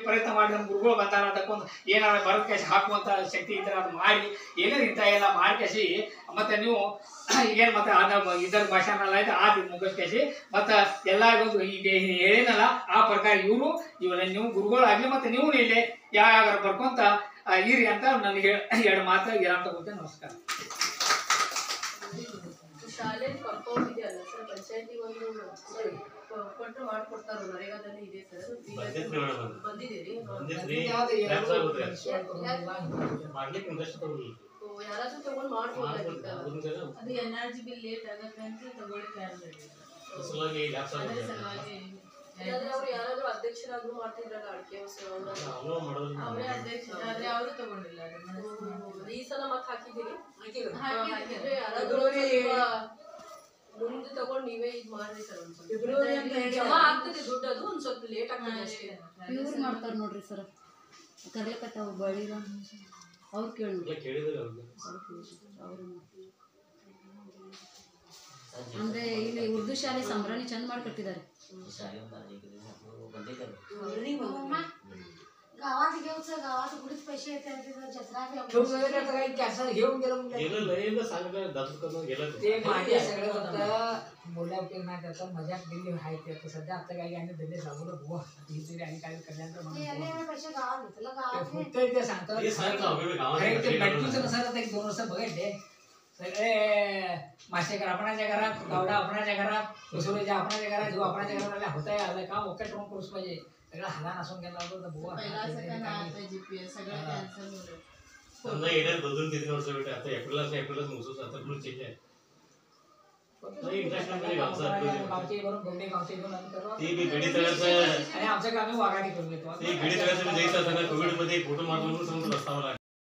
ಪ್ರಯತ್ನ ಮಾಡಿ ನಮ್ಮ ಗುರುಗಳು ಬಂದಾರ ಅದಕ್ಕೊಂದು ಏನಾರ ಬರೋದ್ ಕೇಸಿ ಹಾಕುವಂತ ಶಕ್ತಿ ಇದ್ರೆ ಅದು ಮಾಡಿ ಏನೇನು ಇಂಥ ಎಲ್ಲ ಮಾಡ್ಕೇಸಿ ಮತ್ತೆ ನೀವು ಏನು ಮತ್ತೆ ಇದರ ಭಾಷಾನಲ್ಲ ಆಯ್ತು ಆ ಮುಗಿಸ್ಕೇಸಿ ಮತ್ತೆ ಎಲ್ಲ ಈಗ ಹೇಳಿನಲ್ಲ ಆ ಪ್ರಕಾರ ಇವ್ರ ನೀವು ಗುರುಗಳಾಗ್ಲಿ ಮತ್ತೆ ನೀವು ಇಲ್ಲಿ ಯಾವ ಬರ್ಕೊಂತ ಇರಿ ಅಂತ ನನಗೆ ಎರಡು ಮಾತು ಇರಂತ ಗೊತ್ತೇ. ನಮಸ್ಕಾರ. ಶಾಲೆ ಕಾಂಪೌಂಡ್ ಇದೆಯಲ್ಲ ಸರ್, ಪಂಚಾಯತಿ ಒಂದು ಕೊಟ್ಟರು ಮಾಡ್ಕೊಡ್ತಾರ ನರೇಗಾದಲ್ಲಿ ಇದೆ ಸರ್. ಬಂದಿದ್ದೀರಿ ಯಾರಾದ್ರೂ ತಗೊಂಡ್ ಮಾಡ್ಬೋದಾಗಿತ್ತ? ಅದು ಎನ್ಆರ್ಜಿ ಬಿಲ್ ಲೇಟ್ ಆಗತ್ತೆ ಅಂತ ತಗೊಳ್ಳಿಕ್ಕೆ ಇಲ್ಲಾಂದ್ರೆ ಅವ್ರು ಯಾರಾದ್ರೂ ಅಧ್ಯಕ್ಷರಾದ್ರೂ ಮಾಡ್ತಿದ್ರಲ್ಲ ಅಡಿಕೆ ಅವರೇ ಅಧ್ಯಕ್ಷ ಆದ್ರೆ ಅವರು ತಗೊಂಡಿಲ್ಲ. ಈ ಸಲ ಮತ್ತೆ ಹಾಕಿದ್ದೀರಿ? ಹಾಕಿದ್ರೆ ಯಾರಾದ್ರೂ ಮುಂದೆ ತಗೊಂಡ್ ನೀವೇ ಇದ್ ಮಾಡ್ರಿ ಸರ್. ಒಂದ್ ಜಮಾ ಆಗ್ತದೆ ದುಡ್ಡು, ಅದು ಒಂದ್ ಸ್ವಲ್ಪ ಲೇಟ್ ಆಗ್ತದೆ ಅಷ್ಟೇ. ಪ್ಯೂರ್ ಮಾಡ್ತಾರ ನೋಡ್ರಿ ಸರ್. ಕರ್ಲೆಕಟ್ಟ ಬಳಿ ಅವ್ರು ಕೇಳಿದ್ರು ಅಂದ್ರೆ ಇಲ್ಲಿ ಉರ್ದು ಶಾಲೆ ಸಂಭ್ರಾಣಿ ಚಂದ ಮಾಡಿ ಕಟ್ಟಿದ್ದಾರೆ. गावात घेऊचं गावात गुडीच पैसे येते जत्रा घेऊन गेलं तर काही कॅन्सल घेऊन गेलं लय सांगितलं दाखवून करून गेलं ते माझे सगळं फक्त बोलल्या उपयोग नाही त्याचा मजाक दिली आहे ते सध्या आता काही आणि धंदे सांगू बुवा ही तरी आणि काय कल्याण पैसे गावात घेतलं गावात फक्त ते सांगतात ते बॅटरीचं नसलं तर 1-2 वर्ष बघायचे सगळे मासेकर आपणाच्या घरात, गावडा आपणाच्या घरात, उसुरीच्या आपणाच्या घरात, जो आपणाच्या घरात होत आहे आलं का ओके टोन करूच पाहिजे. सगळं हालान असून गेला होता तर बुवा जीपीएस सगळं कॅन्सल होतं. समजा येणार 2-3 वर्ष भेटे आता एप्रिलच मोसस आता पुढे चेक आहे इंटरनॅशनल गावचे वरून गोंडे गावचे घेऊन ते बी गडी तळ्याचं आणि आमच्या गावी वागाडी करून घेतो ते गडी तळ्याचं जायचं आता कोविड मध्ये फोटो मारून समोर रस्तावर